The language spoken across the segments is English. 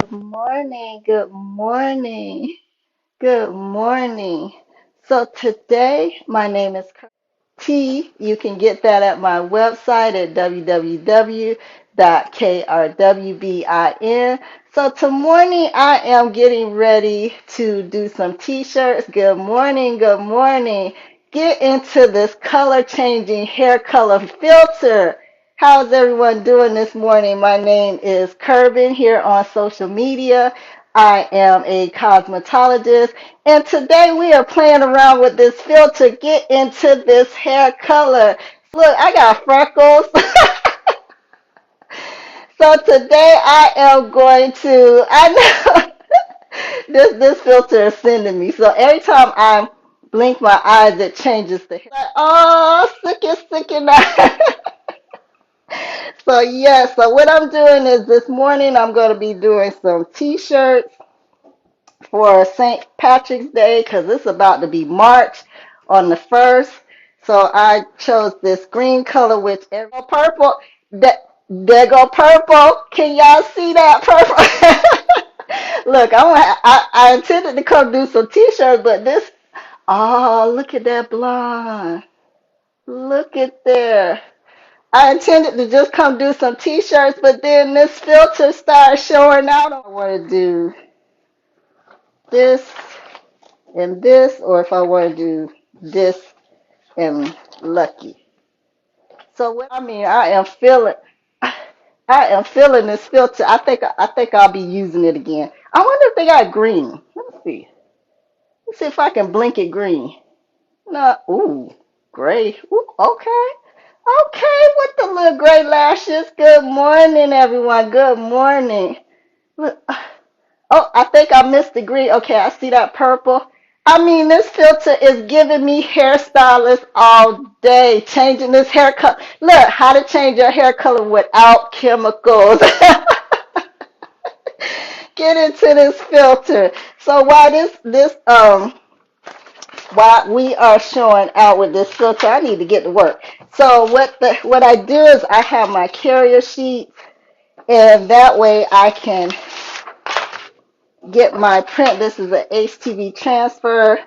Good morning, good morning, good morning. So today, my name is T. You can get that at my website at www.krwbin. So tomorrow morning, I am getting ready to do some t-shirts. Good morning, good morning. Get into this color changing hair color filter. How's everyone doing this morning? My name is KRWBIN here on social media. I am a cosmetologist, and today we are playing around with this filter. Get into this hair color. Look, I got freckles. So today I am going to, I know this filter is sending me. So every time I blink my eyes, it changes the hair. Like, oh, sick now. So yes, so what I'm doing is this morning I'm going to be doing some t-shirts for St. Patrick's Day because it's about to be March on the 1st. So I chose this green color, which is purple. There go purple. Can y'all see that purple? Look, I intended to come do some t-shirts, but this, oh, look at that blonde. Look at there. I intended to just come do some t-shirts, but then this filter started showing out. I want to do this and this, or if I want to do this and lucky. So what I mean, I am feeling this filter. I think I'll be using it again. I wonder if they got green. Let's see. Let's see if I can blink it green. No, ooh, gray. Ooh, okay. Okay, with the little gray lashes. Good morning, everyone. Good morning. Look, oh, I think I missed the green. Okay, I see that purple. I mean, this filter is giving me hairstylist all day, changing this hair color. Look, how to change your hair color without chemicals. Get into this filter. So while we are showing out with this filter, I need to get to work. So what I do is I have my carrier sheet, and that way I can get my print. This is an HTV transfer.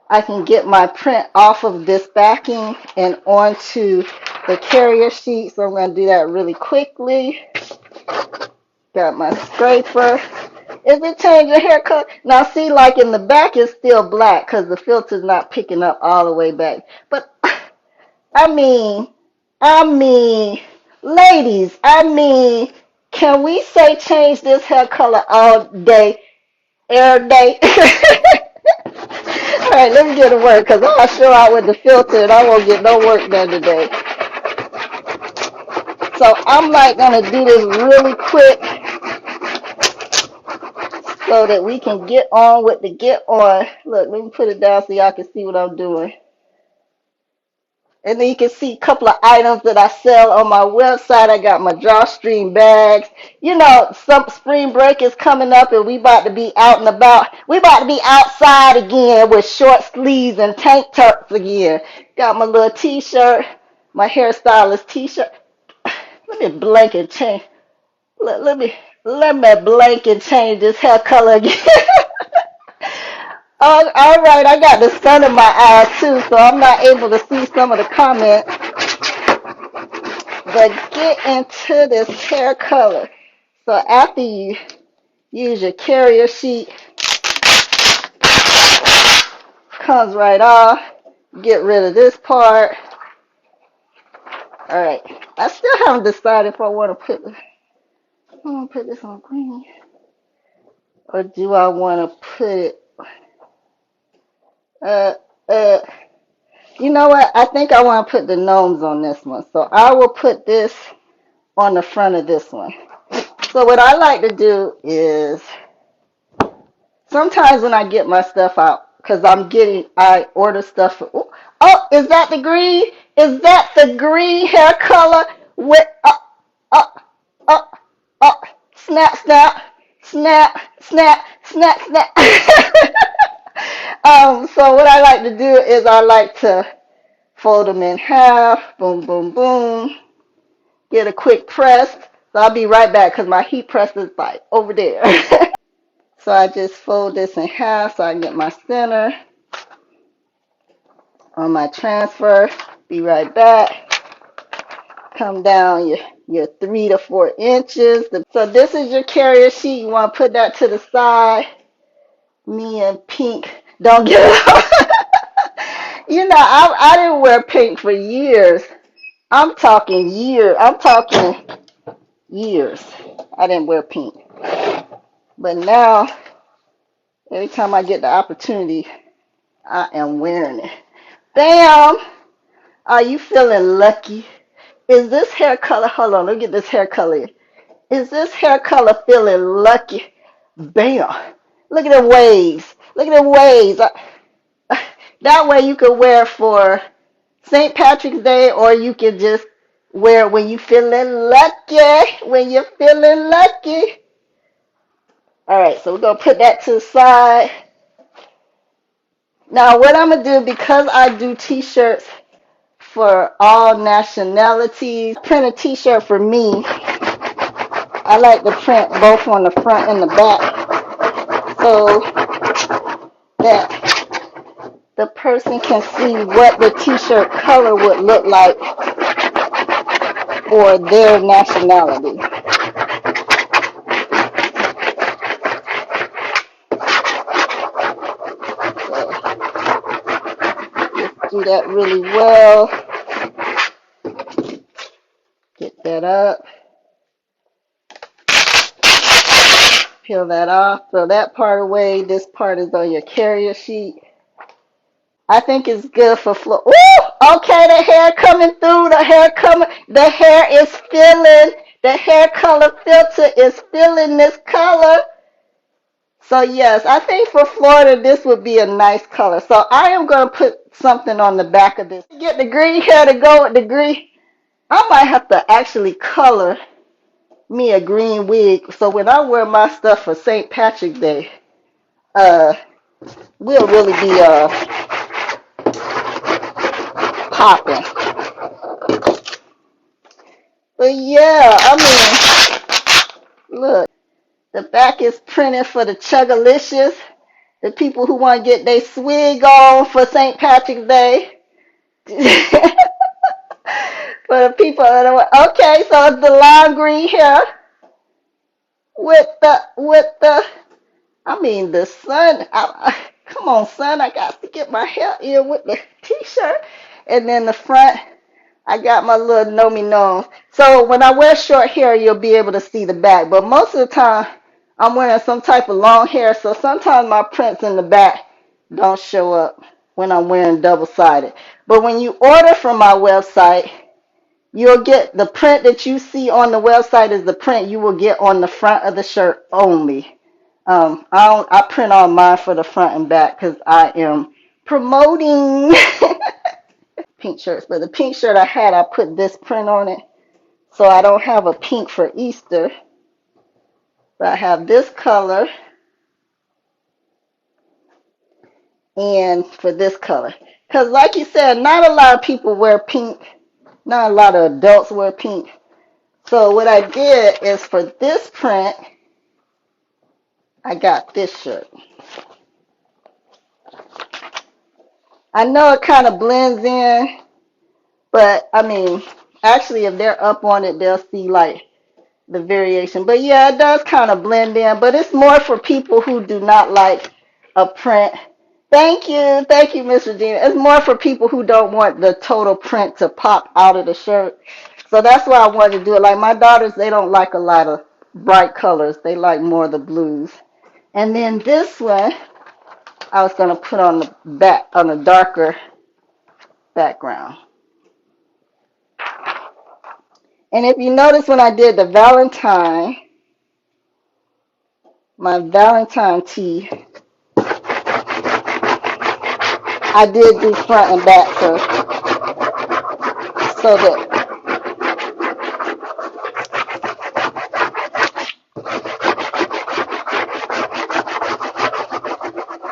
I can get my print off of this backing and onto the carrier sheet. So I'm going to do that really quickly. Got my scraper. Is it change your hair color? Now see, like in the back it's still black because the filter's not picking up all the way back. But I mean, ladies, can we say change this hair color all day, every day? All right, let me get to work because I'll show out with the filter and I won't get no work done today. So I'm like gonna do this really quick so that we can get on with the get on. Look, let me put it down so y'all can see what I'm doing. And then you can see a couple of items that I sell on my website. I got my drawstring bags. You know, some spring break is coming up and we about to be out and about. We about to be outside again with short sleeves and tank tops again. Got my little t-shirt, my hairstylist t-shirt. Let me blank and change. Let me blank and change this hair color again. All right, I got the sun in my eyes too, so I'm not able to see some of the comments. But get into this hair color. So after you use your carrier sheet, comes right off. Get rid of this part. All right. I still haven't decided if I want to put this on green, or do I want to put it? Uh, uh. You know what? I think I want to put the gnomes on this one. So I will put this on the front of this one. So what I like to do is sometimes when I get my stuff out, because I order stuff. Oh, is that the green? Is that the green hair color? With uh, uh, uh, snap, snap, snap, snap, snap, snap. So what I like to do is I like to fold them in half. Boom, boom, boom. Get a quick press. So I'll be right back because my heat press is like over there. So I just fold this in half so I can get my center on my transfer. Be right back. Come down your 3 to 4 inches. So this is your carrier sheet. You want to put that to the side. Me and pink don't get it. You know, I didn't wear pink for years. I'm talking years. I'm talking years. I didn't wear pink. But now, every time I get the opportunity, I am wearing it. Bam! Are you feeling lucky? Is this hair color, hold on, look at this hair color. Is this hair color feeling lucky? Bam! Look at the waves. Look at the waves. That way you can wear for St. Patrick's Day, or you can just wear it when you feeling lucky. When you're feeling lucky. All right, so we're going to put that to the side. Now what I'm going to do, because I do t-shirts for all nationalities, print a t-shirt for me. I like to print both on the front and the back so that the person can see what the t-shirt color would look like for their nationality. So just do that really well. Get that up. Peel that off. Throw that part away. This part is on your carrier sheet. I think it's good for floor. Ooh, okay, the hair coming through. The hair coming. The hair is feeling. The hair color filter is feeling this color. So yes, I think for Florida this would be a nice color. So I am going to put something on the back of this. Get the green hair to go with the green. I might have to actually color me a green wig. So when I wear my stuff for St. Patrick's Day, we'll really be popping. But yeah, I mean, look, the back is printed for the Chugalicious, the people who want to get their swig on for St. Patrick's Day. For the people that are, okay, so it's the lime green hair with the, I mean, the sun. Come on, son, I got to get my hair in with the t-shirt. And then the front, I got my little Nomi nose. So when I wear short hair, you'll be able to see the back. But most of the time, I'm wearing some type of long hair. So sometimes my prints in the back don't show up when I'm wearing double-sided. But when you order from my website, you'll get the print that you see on the website is the print you will get on the front of the shirt only. I print all mine for the front and back because I am promoting pink shirts. But the pink shirt I had, I put this print on it. So I don't have a pink for Easter. But I have this color and for this color. Because like you said, not a lot of people wear pink. Not a lot of adults wear pink. So what I did is for this print, I got this shirt. I know it kind of blends in, but I mean, actually if they're up on it, they'll see like the variation. But yeah, it does kind of blend in, but it's more for people who do not like a print. Thank you, Miss Regina. It's more for people who don't want the total print to pop out of the shirt. So that's why I wanted to do it. Like my daughters, they don't like a lot of bright colors. They like more of the blues. And then this one, I was going to put on the back, on a darker background. And if you notice when I did the Valentine, my Valentine tee, I did do front and back so that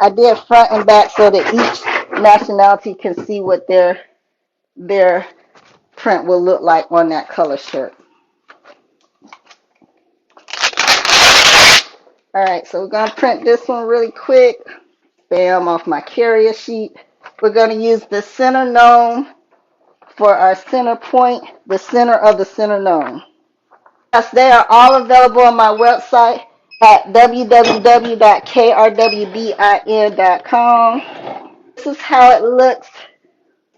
I did front and back so that each nationality can see what their print will look like on that color shirt. All right, so we're going to print this one really quick. Bam, off my carrier sheet. We're going to use the center gnome for our center point, the center of the center gnome. Yes, they are all available on my website at www.krwbin.com. This is how it looks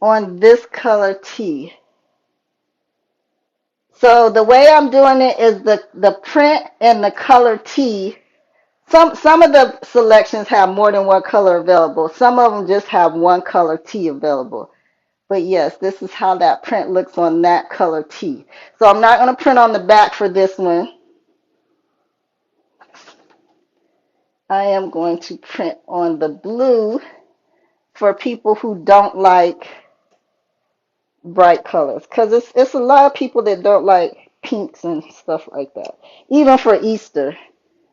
on this color tee. So the way I'm doing it is the print and the color tee. Some of the selections have more than one color available. Some of them just have one color tee available. But yes, this is how that print looks on that color tee. So I'm not going to print on the back for this one. I am going to print on the blue for people who don't like bright colors, because it's a lot of people that don't like pinks and stuff like that. Even for Easter,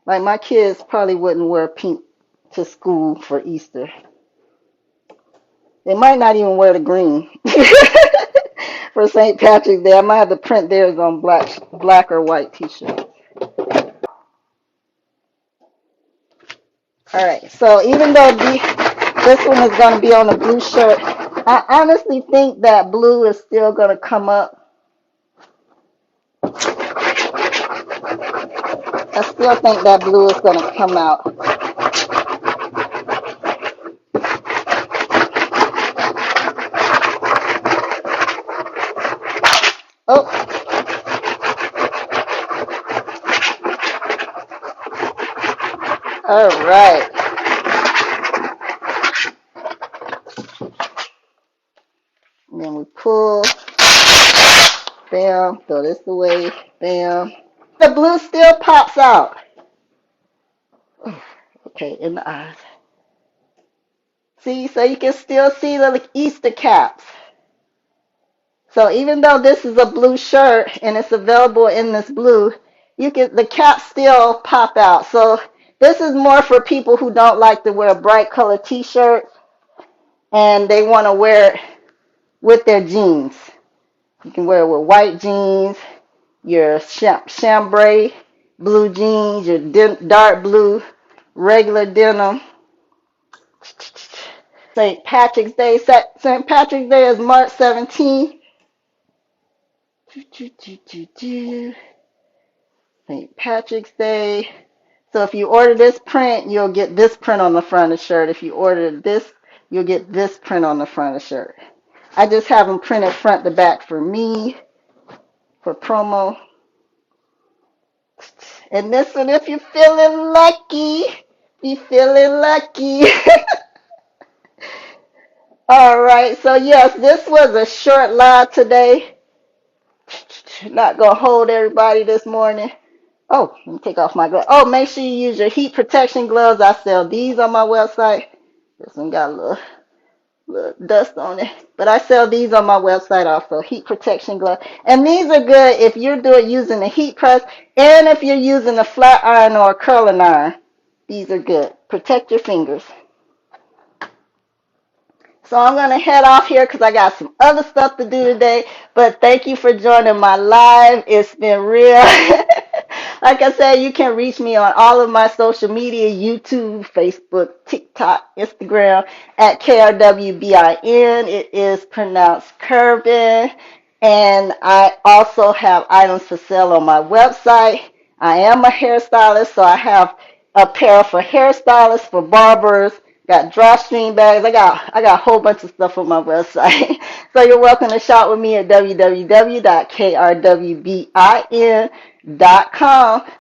like my kids probably wouldn't wear pink to school for Easter. They might not even wear the green for St. Patrick's Day. I might have to print theirs on black or white t-shirt. All right, so even though this one is going to be on a blue shirt, I honestly think that blue is still going to come up. I still think that blue is going to come out. Oh. All right. And then we pull. Bam. Throw this away. Bam. The blue still pops out. Okay, in the eyes. See, so you can still see the Easter caps. So even though this is a blue shirt and it's available in this blue, the caps still pop out. So this is more for people who don't like to wear bright color t-shirts and they want to wear it with their jeans. You can wear it with white jeans, your chambray blue jeans, your dark blue regular denim. St. Patrick's Day. St. Patrick's Day is March 17th. St. Patrick's Day. So if you order this print, you'll get this print on the front of the shirt. If you order this, you'll get this print on the front of the shirt. I just have them printed front to back for me, for promo. And this one, if you're feeling lucky, be feeling lucky. All right, so yes, this was a short live today. Not going to hold everybody this morning. Oh, let me take off my gloves. Oh, make sure you use your heat protection gloves. I sell these on my website. This one got a little dust on it. But I sell these on my website also, heat protection gloves. And these are good if you're using a heat press and if you're using a flat iron or a curling iron. These are good. Protect your fingers. So I'm going to head off here because I got some other stuff to do today. But thank you for joining my live. It's been real. Like I said, you can reach me on all of my social media, YouTube, Facebook, TikTok, Instagram, at KRWBIN. It is pronounced KRWBIN. And I also have items for sale on my website. I am a hairstylist, so I have apparel for hairstylists, for barbers, got drawstring bags. I got a whole bunch of stuff on my website. So you're welcome to shop with me at www.krwbin.com.